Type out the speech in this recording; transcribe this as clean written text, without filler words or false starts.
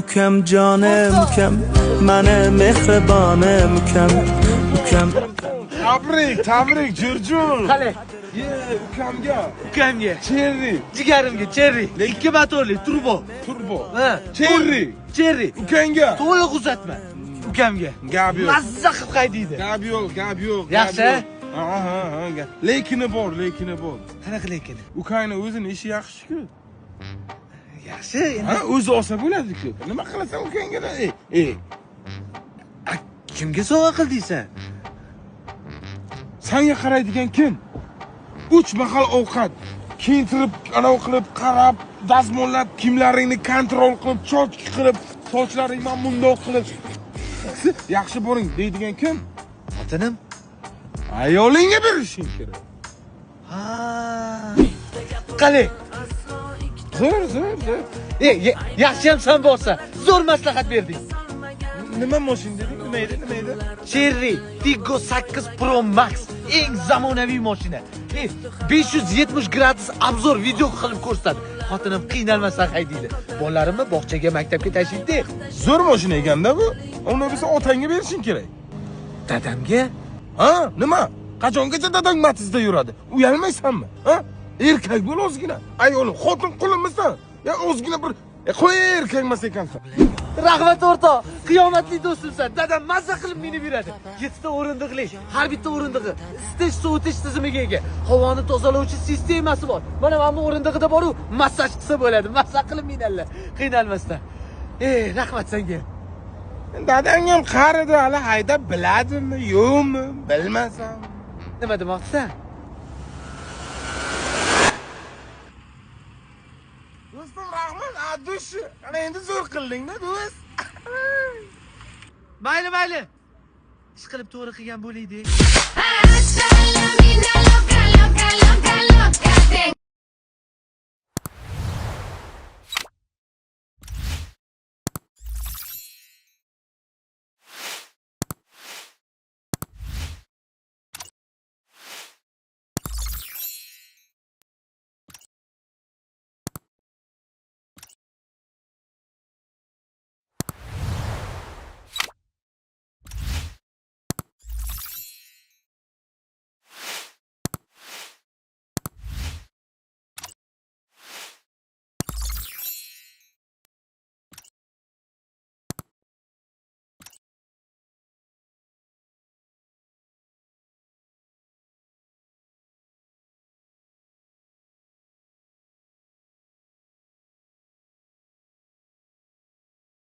ukam jonim ukam mani mehribonim ukam Tabrik Jurjun. Qale. Ukamga. Cherry. Jigarimga cherry. 2 motorli turbo. Ha, cherry. Ukanga. To'liq uzatma. Ukamga. Gap yo'q. Mazza qilib qaydiydi. Gap yo'q. Yaxshi? Ha. Lekini bor. Qanaqa lekin? Ukangni o'zini ishi yaxshi-ku. Yaxshi, endi. Ha, o'zi olsa bo'ladi-ku. Nima qilasan ukangga? Kimga sovg'a qildingsan? Senga qaraydigan kim? 3 mahal ovqat, kiyintirib, anov qilib, qarab, dazmollab, kiyimlaringni kontrol qilib, chochki qilib, sochlaringni mundoq qilib. Yaxshi bo'ling deydigan kim? Xotinim. Ayolingga berishing kerak. Ha. Qale. Zo'r. Yaxshi ham sen bo'lsa, zo'r maslahat berding. Nima mashina deding? Nima edi? Cherry Tiggo 8 Pro Max eng zamonaviy mashina. 570 gradus obzor video qilib ko'rsatadi. Xotinim qiynalmasdan haydaydi. Bolalarimni bog'chaga, maktabga tashiydi. Zo'r mashina ekanda bu. Uni biz otangga berishing kerak. Dadamga? Ha, nima? Qachongacha dadang Matizda yuradi? Uyalmaysanmi? Ha? Erkak bo'l ozgina. Ayolim, xotin qulimisan. Ya ozgina bir qo'y erkak emas ekansan. Rahmat o'rtoq, qiyomatli do'stimsan. Dadam mazza qilib minib yuradi. 7 ta o'rindiqli, har bitta o'rindig'i isitish, sovutish tizimiga ega. Havoni tozalovchi sistemasi bor. Mana bu o'rindig'ida bor-u, massaj qilsa bo'ladi. Mazza qilib minadilar, qiynalmasdan. Rahmat senga. Dadang ham qaridi, hali haydab biladimi, yo'qmi, bilmasam. Nima demoqchisan? Do'stim rahmat, adush. Ana endi zo'r qilding-da, do'st. Mayli. Ish qilib to'g'ri qilgan bo'laydi. Loca, loca, loca, loca.